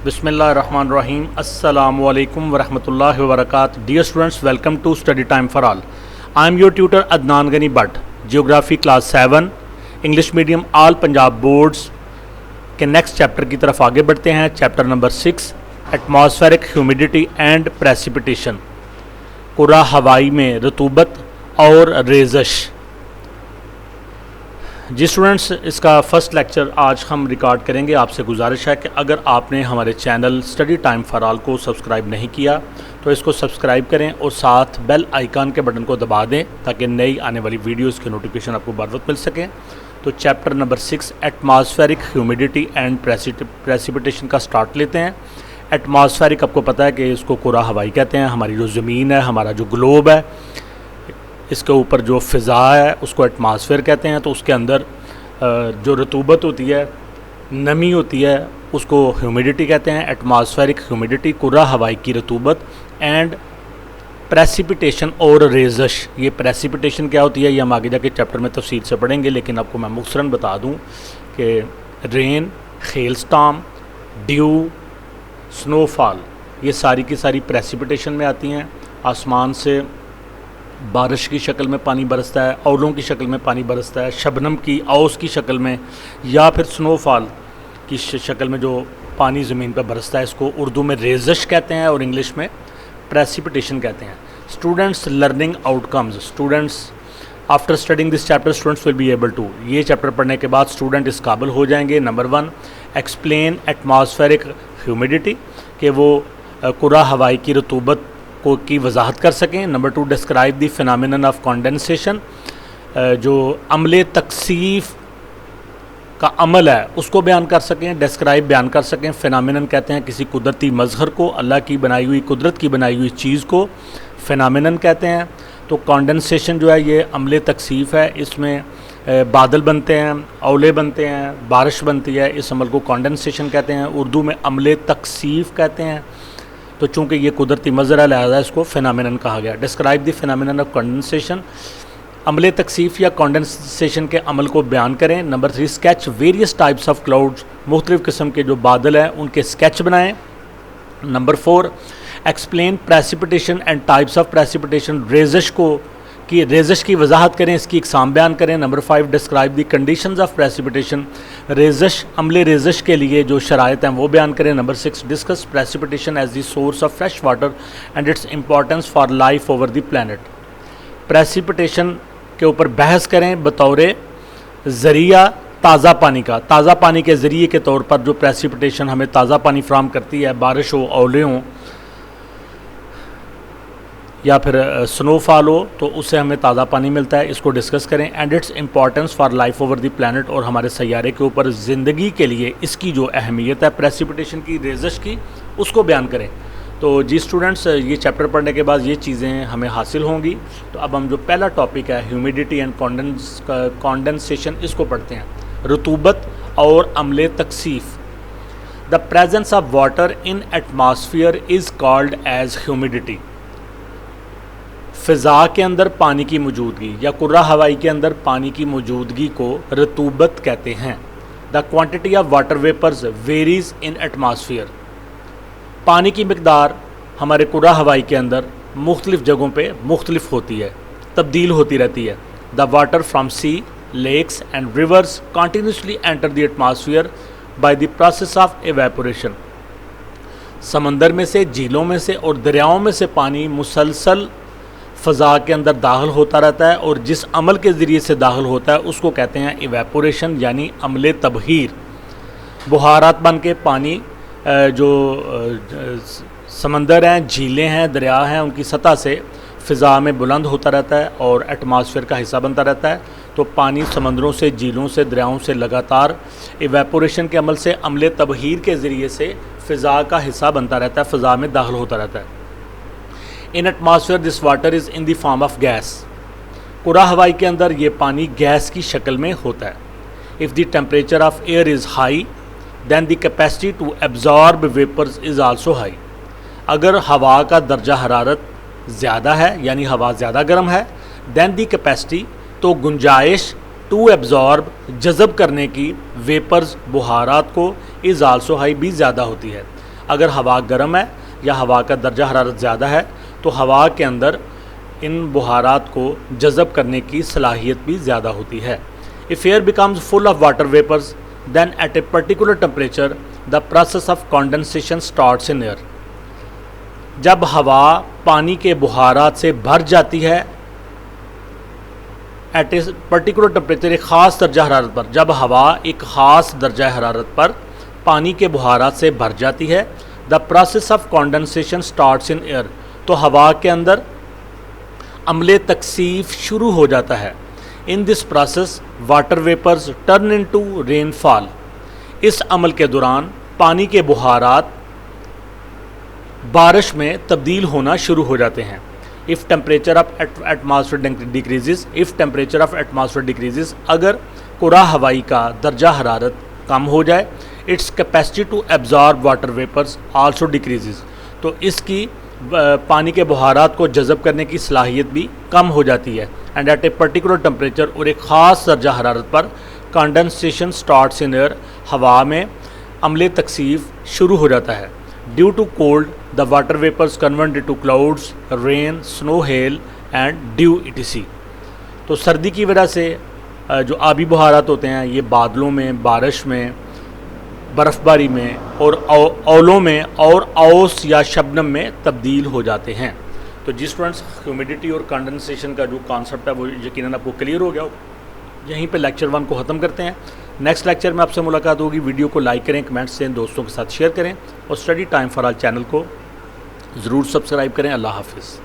Bismillahirrahmanirrahim. Assalamu alaikum wa rahmatullahi wa barakatuh. Dear students, welcome to Study Time for All. I am your tutor Adnan Ghani Bhatt, Geography Class 7, English Medium All Punjab Boards के next chapter की तरफ आगे बढ़ते हैं. Chapter number 6, atmospheric humidity and precipitation, कुरा हवाई में रतूबत और रेज़श. जी स्टूडेंट्स, इसका फ़र्स्ट लेक्चर आज हम रिकॉर्ड करेंगे. आपसे गुजारिश है कि अगर आपने हमारे channel study time for all को सब्सक्राइब नहीं किया तो इसको सब्सक्राइब करें और साथ बेल आइकन के बटन को दबा दें ताकि नई आने वाली वीडियोस के नोटिफिकेशन आपको बर वक्त मिल सकें. तो chapter number 6, atmospheric humidity and precipitation का स्टार्ट लेते हैं. एटमॉस्फेरिक आपको पता है कि इसको कुरा हवाई कहते हैं. हमारी जो ज़मीन है, हमारा जो ग्लोब है, इसके ऊपर जो फ़िज़ा है उसको एटमॉस्फेयर कहते हैं. तो उसके अंदर जो रतूबत होती है, नमी होती है, उसको ह्यूमिडिटी कहते हैं. एटमॉस्फेरिक ह्यूमिडिटी, कुरा हवाई की रतूबत, एंड प्रेसिपिटेशन और रेज़श. ये प्रेसिपिटेशन क्या होती है ये हम आगे जाके चैप्टर में तफसील से पढ़ेंगे, लेकिन आपको मैं मुख्तसरन बता दूं कि रेन, हेलस्टॉर्म, ड्यू, स्नोफॉल, ये सारी की सारी प्रेसिपिटेशन में आती हैं. आसमान से बारिश की शक्ल में पानी बरसता है, औलों की शक्ल में पानी बरसता है, शबनम की औस की शक्ल में, या फिर स्नोफॉल की शक्ल में जो पानी ज़मीन पर बरसता है. इसको उर्दू में रेज़श कहते हैं और इंग्लिश में प्रेसिपिटेशन कहते हैं. Students learning outcomes. Students after studying this chapter students will be able to, ये चैप्टर पढ़ने के बाद स्टूडेंट इस काबिल हो जाएंगे. नंबर 1, एक्सप्लेन एटमॉस्फेरिक ह्यूमिडिटी, कि वो कुरा हवाई की रतूबत को की वजाहत कर सकें. Number 2, describe the phenomenon of condensation, जो अमले तकसीफ का अमल है उसको बयान कर सकें, डिस्क्राइब बयान कर सकें. फिनोमेनन कहते हैं किसी कुदरती मज़हर को, अल्लाह की बनाई हुई, कुदरत की बनाई हुई चीज़ को फिनोमेनन कहते हैं. तो कंडेंसेशन जो है ये अमले तकसीफ है. इसमें बादल बनते हैं, औले बनते हैं, बारिश बनती है. इस अमल को कंडेंसेशन कहते हैं. उर्दू में अमले तकसीफ कहते हैं. तो चूँकि ये कुदरती मज़हर है लिहाजा इसको फिनोमेनन कहा गया. Describe the phenomenon of condensation, अमले तकसीफ या कंडेंसेशन के अमल को बयान करें. Number 3, sketch various types of clouds, मुख्तलिफ़ किस्म के जो बादल हैं उनके स्केच बनाएं. Number 4, explain precipitation and types of precipitation, रेज़श की वजाहत करें, इसकी इकसाम बयान करें. Number 5, describe the conditions of precipitation, अमले रेज़श के लिए जो शराइत हैं वो बयान करें. Number 6, discuss precipitation as the source of fresh water and its importance for life over the planet. Precipitation के ऊपर बहस करें बतौर ज़रिया ताज़ा पानी का. ताज़ा पानी के ज़रिए के तौर पर जो प्रेसिपिटेशन हमें ताज़ा पानी फ्राहम करती है, बारिश हो, औले हों या फिर स्नोफॉल हो, तो उससे हमें ताज़ा पानी मिलता है. इसको डिस्कस करें. And its importance for life over the planet, और हमारे सैयारे के ऊपर ज़िंदगी के लिए इसकी जो अहमियत है प्रेसिपिटेशन की, रेज़श की, उसको बयान करें. तो जी स्टूडेंट्स, ये चैप्टर पढ़ने के बाद ये चीज़ें हमें हासिल होंगी. तो अब हम जो पहला टॉपिक है ह्यूमिडिटी एंड कंडेंसेशन, इसको पढ़ते हैं. रतूबत और अमले तकसीफ. The presence of water in atmosphere is called as humidity. फ़िज़ा के अंदर पानी की मौजूदगी या कुरा हवाई के अंदर पानी की मौजूदगी को रतूबत कहते हैं. The quantity of water vapours varies in atmosphere. पानी की मकदार हमारे कुरा हवाई के अंदर मुख्तलिफ़ जगहों पे मुख्तलिफ होती है, तब्दील होती रहती है. The water from sea, lakes and rivers continuously enter the atmosphere by the process of evaporation. समंदर में से, झीलों में से और दरियाओं में से पानी मुसलसल फ़ज़ा के अंदर दाखिल होता रहता है, और जिस अमल के ज़रिए से दाखिल होता है उसको कहते हैं एवेपोरेशन, यानी अमले तबहीर. बुहारात बन के पानी जो समंदर हैं, झीलें हैं, दरिया हैं, उनकी सतह से फ़िज़ा में बुलंद होता रहता है और एटमॉस्फेयर का हिस्सा बनता रहता है. तो पानी समंदरों से, झीलों से, दरियाओं से लगातार एवेपोरेशन के अमल से, अमले तबहीर के ज़रिए से फ़िज़ा का हिस्सा बनता रहता है, फ़िज़ा में दाखिल होता रहता है. इन atmosphere this water is in the form of gas. कुरा हवाई के अंदर ये पानी गैस की शक्ल में होता है. If the temperature of air is high than the capacity to absorb vapours is also high. अगर हवा का दर्जा हरारत ज़्यादा है, यानी हवा ज़्यादा गर्म है, दैन दी कैपेसिटी, तो गुंजाइश टू एब्जॉर्ब, जज़ब करने की, वेपर्स, बुहारात को, इज़ आल्सो हाई, भी ज़्यादा होती है. اگر ہوا گرم ہے یا ہوا کا درجہ حرارت زیادہ ہے تو ہوا کے اندر ان بخارات کو جذب کرنے کی صلاحیت بھی زیادہ ہوتی ہے. If air becomes full of water vapors, then at a particular temperature, the process of condensation starts in air. جب ہوا پانی کے بخارات سے بھر جاتی ہے ایٹ اے پرٹیکولر ٹمپریچر، ایک خاص درجہ حرارت پر، جب ہوا ایک خاص درجہ حرارت پر پانی کے بخارات سے بھر جاتی ہے، the process of condensation starts in air, تو ہوا کے اندر عمل تکثیف شروع ہو جاتا ہے. In this process water vapours turn into rainfall, اس عمل کے دوران پانی کے بخارات بارش میں تبدیل ہونا شروع ہو جاتے ہیں. if temperature of atmosphere decreases، اگر کرہ ہوائی کا درجہ حرارت کم ہو جائے، its capacity to absorb water vapors also decreases، تو اس کی پانی کے بخارات کو جذب کرنے کی صلاحیت بھی کم ہو جاتی ہے. And at a particular temperature, اور ایک خاص درجہ حرارت پر کنڈنسیشن اسٹارٹس ان ایئر، ہوا میں عمل تکثیف شروع ہو جاتا ہے. Due to cold the water vapors convert into clouds, rain, snow, hail and dew etc. تو سردی کی وجہ سے جو آبی بخارات ہوتے ہیں یہ بادلوں میں، بارش میں، برف باری میں اور اولوں میں اور اوس یا شبنم میں تبدیل ہو جاتے ہیں. تو جی اسٹوڈنٹس، ہیومیڈیٹی اور کنڈنسیشن کا جو کانسیپٹ ہے وہ یقیناً آپ کو کلیئر ہو گیا ہو. یہیں پہ لیکچر 1 کو ختم کرتے ہیں. نیکسٹ لیکچر میں آپ سے ملاقات ہوگی. ویڈیو کو لائک کریں، کمنٹس دیں، دوستوں کے ساتھ شیئر کریں اور study time for all channel کو ضرور سبسکرائب کریں. اللہ حافظ.